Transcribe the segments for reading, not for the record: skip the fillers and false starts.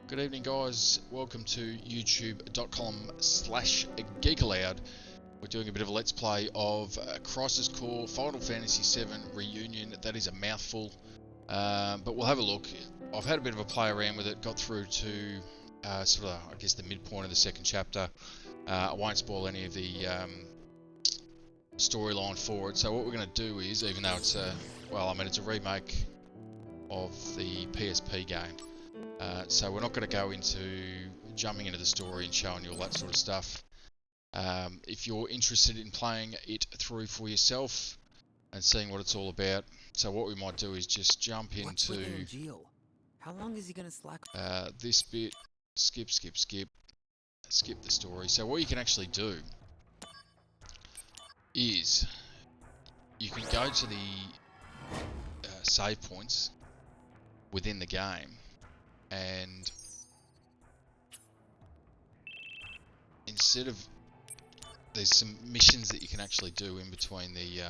Good evening, guys. Welcome to youtube.com/Geek Aloud. We're doing a bit of a let's play of Crisis Core Final Fantasy VII Reunion. That is a mouthful, but we'll have a look. I've had a bit of a play around with it, got through to sort of, I guess, the midpoint of the second chapter. I won't spoil any of the storyline for it. So what we're going to do is, even though it's it's a remake of the PSP game. So we're not going to go into jumping into the story and showing you all that sort of stuff. If you're interested in playing it through for yourself and seeing what it's all about, so what we might do is just jump into how long is he going to slack? This bit, skip the story. So what you can actually do is you can go to the save points within the game, and instead of, there's some missions that you can actually do in between the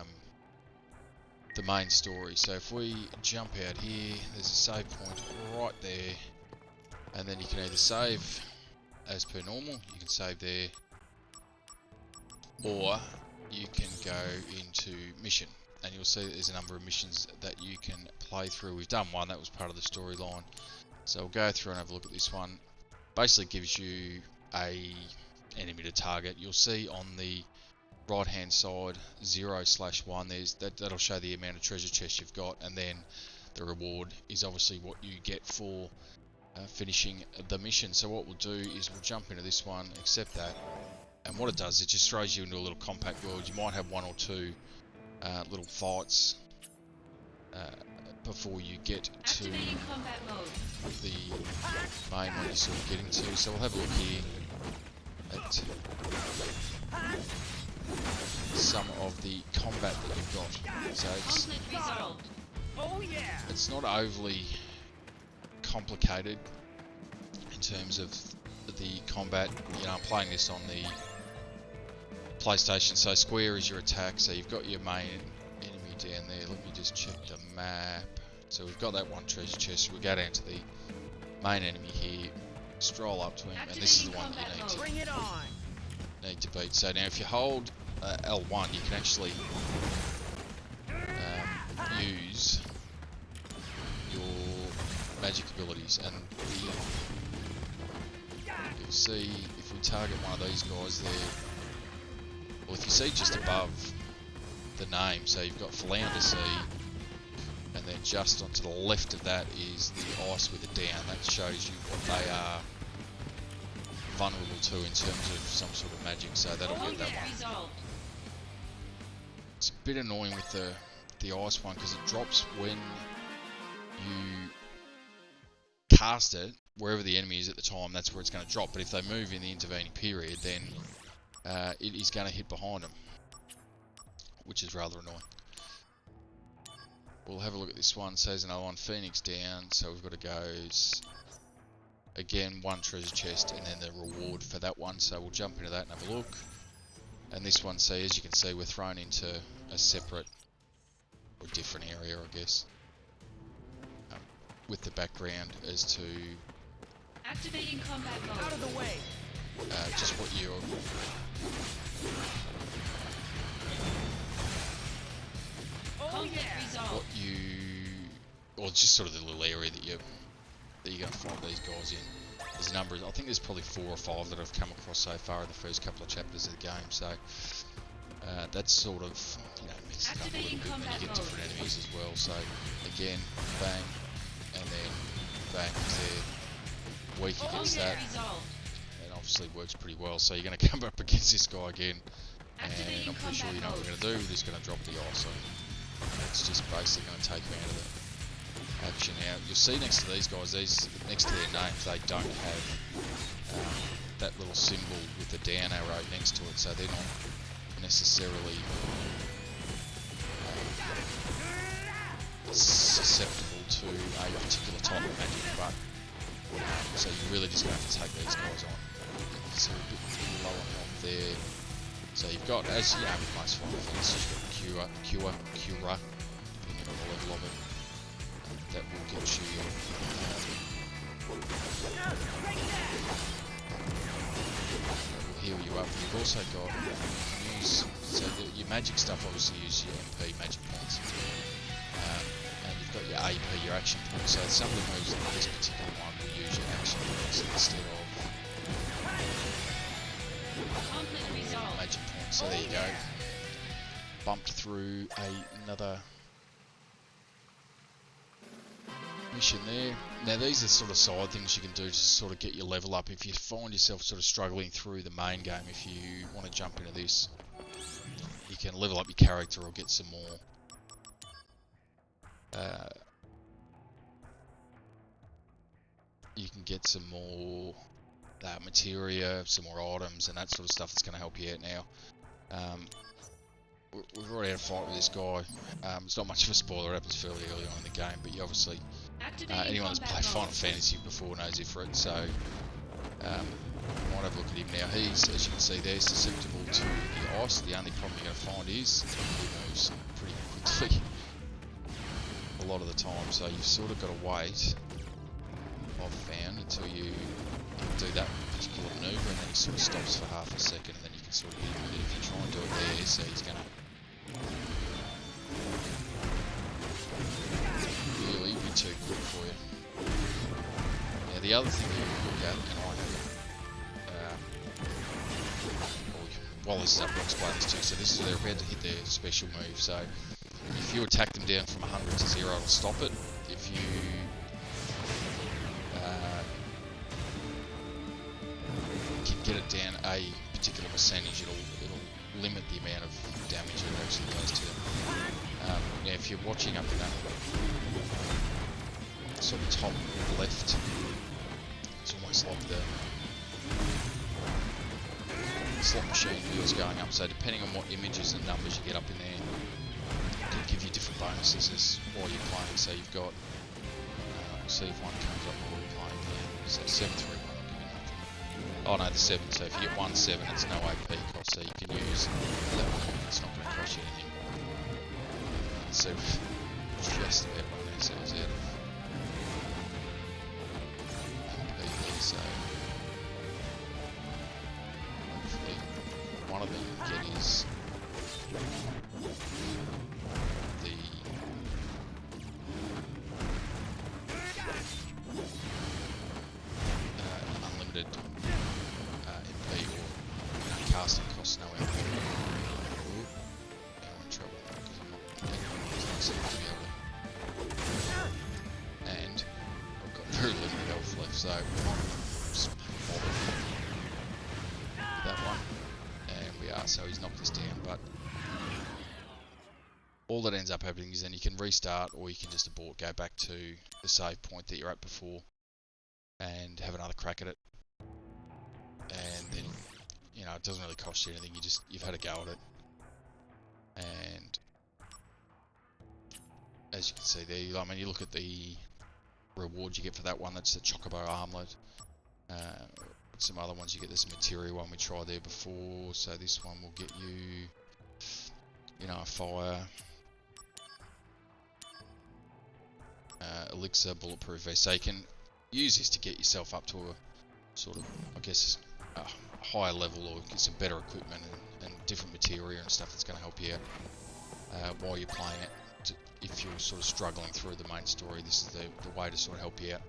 main story. So if we jump out here, there's a save point right there, and then you can either save as per normal, you can save there, or you can go into mission, and you'll see that there's a number of missions that you can play through. We've done one, that was part of the storyline. So we'll go through and have a look at this one. Basically gives you a enemy to target. You'll see on the right hand side 0/1, that'll show the amount of treasure chests you've got, and then the reward is obviously what you get for finishing the mission. So what we'll do is we'll jump into this one, accept that, and what it does, it just throws you into a little compact world. You might have one or two little fights before you get to the main one you're sort of getting to. So we'll have a look here at some of the combat that you've got. So it's not overly complicated in terms of the combat. You know, I'm playing this on the PlayStation, so square is your attack, so you've got your main enemy down there. Let me just check the map. So we've got that one treasure chest. We'll go down to the main enemy here, stroll up to him, and this is the one that you need to beat. So now if you hold L1, you can actually use your magic abilities, and you'll see if we target one of these guys there, well, if you see just above the name, so you've got Flounder Sea, and then just onto the left of that is the ice with a down. That shows you what they are vulnerable to in terms of some sort of magic, so that'll get that one. It's a bit annoying with the ice one, because it drops when you cast it. Wherever the enemy is at the time, that's where it's going to drop, but if they move in the intervening period, then it is going to hit behind them, which is rather annoying. We'll have a look at this one. So there's another one, Phoenix down, so we've got to go, again, one treasure chest and then the reward for that one, so we'll jump into that and have a look. And this one, see, as you can see, we're thrown into a separate or different area, I guess, with the background as to activating combat mode. Out of the way. Just what you're or just sort of the little area that you're going to find these guys in. There's a number, I think there's probably 4 or 5 that I've come across so far in the first couple of chapters of the game, so that's sort of, you know, mixed it up a little bit when you get different enemies as well. So again, bang, and then bang, there, weak against that, and obviously works pretty well. So you're going to come up against this guy again, and I'm pretty sure you know what we're going to do. We're just going to drop the ice, so it's just basically going to take them out of the action. Now you'll see next to these guys, next to their names, they don't have that little symbol with the down arrow next to it, so they're not necessarily susceptible to a particular type of magic, but so you're really just going to have to take these guys on. So a bit low on health there. So you've got, as you know, with most Final Fantasy, you've got Cure, depending on the level of it. That will get you you've also got your magic stuff. Obviously, use your MP magic points, and you've got your AP, your action points. So some of the moves in this particular one will use your action points instead of magic points. So there you go. Bumped through another mission there. Now these are sort of side things you can do to sort of get your level up if you find yourself sort of struggling through the main game. If you want to jump into this, you can level up your character or get some more you can get some more materia, some more items and that sort of stuff that's going to help you out now. We've already had a fight with this guy. It's not much of a spoiler, it happens fairly early on in the game, but you obviously, anyone that's played Final Fantasy before knows it for it, so might have a look at him now. He's, as you can see there, susceptible to the ice. The only problem you're going to find is he moves pretty quickly a lot of the time, so you've sort of got to wait, I've found, until you do that particular maneuver, and then he sort of stops for half a second, and then you can sort of hit him with it. If you try and do it there, so he's going to really be too quick for you. Now the other thing you can look at, and I have, while this is up, I'll explain this too. So this is, they're about to hit their special move, so if you attack them down from 100 to 0, it'll stop it. If you can get it down a particular percentage, it'll limit the amount of damage that it actually does to them. Now if you're watching up in that sort of top left, it's almost like the slot machine wheels going up, so depending on what images and numbers you get up in there, it can give you different bonuses while you're playing. So you've got, we'll see if one comes up while we're playing here. So 731 will give you nothing. Oh no, the 7, so if you get 1-7 it's no AP cost, so you can use that one, it's not going to cost you anything. So just about one there, so it's out of MP there, so hopefully one of them you can get is the unlimited MP, or casting costs no MP. Ooh, now I'm in trouble because I'm not seeming to be able to. And I've got very limited health left, so just bother that one. And we are, so he's knocked us down, but all that ends up happening is then you can restart, or you can just abort, go back to the save point that you're at before and have another crack at it. And then, you know, it doesn't really cost you anything, you've had a go at it. And as you can see there, I mean, you look at the rewards you get for that one, that's the Chocobo Armlet. Some other ones you get, this material one we tried there before, so this one will get you, you know, a fire, elixir, bulletproof vest. So you can use this to get yourself up to a sort of, I guess, a higher level, or get some better equipment and different material and stuff that's going to help you out while you're playing it. If you're sort of struggling through the main story, this is the way to sort of help you out.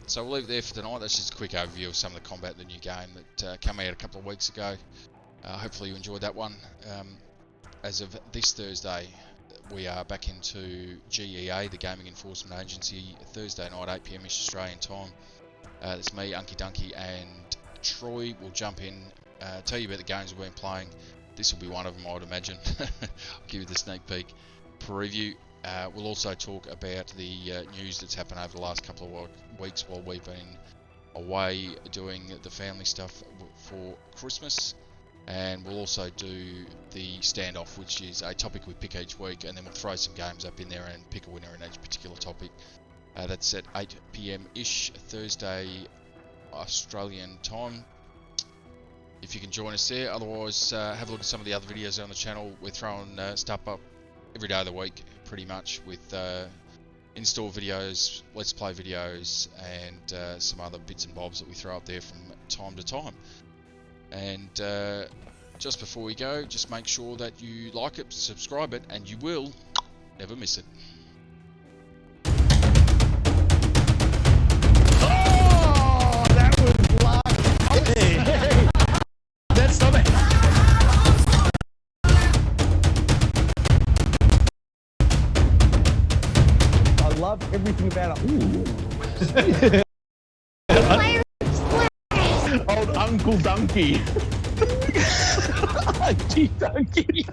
So we'll leave it there for tonight. That's just a quick overview of some of the combat in the new game that came out a couple of weeks ago. Hopefully you enjoyed that one. As of this Thursday, we are back into GEA, the Gaming Enforcement Agency, Thursday night, 8 PM East Australian time. It's me, Unky Dunky, and Troy will jump in, tell you about the games we've been playing. This will be one of them, I would imagine. I'll give you the sneak peek preview. We'll also talk about the news that's happened over the last couple of weeks while we've been away doing the family stuff for Christmas. And we'll also do the standoff, which is a topic we pick each week, and then we'll throw some games up in there and pick a winner in each particular topic. That's at 8 PM-ish, Thursday, Australian time. If you can join us there. Otherwise, have a look at some of the other videos on the channel. We're throwing stuff up every day of the week, pretty much, with in-store videos, let's play videos, and some other bits and bobs that we throw up there from time to time. And just before we go, just make sure that you like it, subscribe it, and you will never miss it. Oh, that was luck. Hey. That's not it. I love everything about it. Old Uncle Donkey. Gee, Donkey.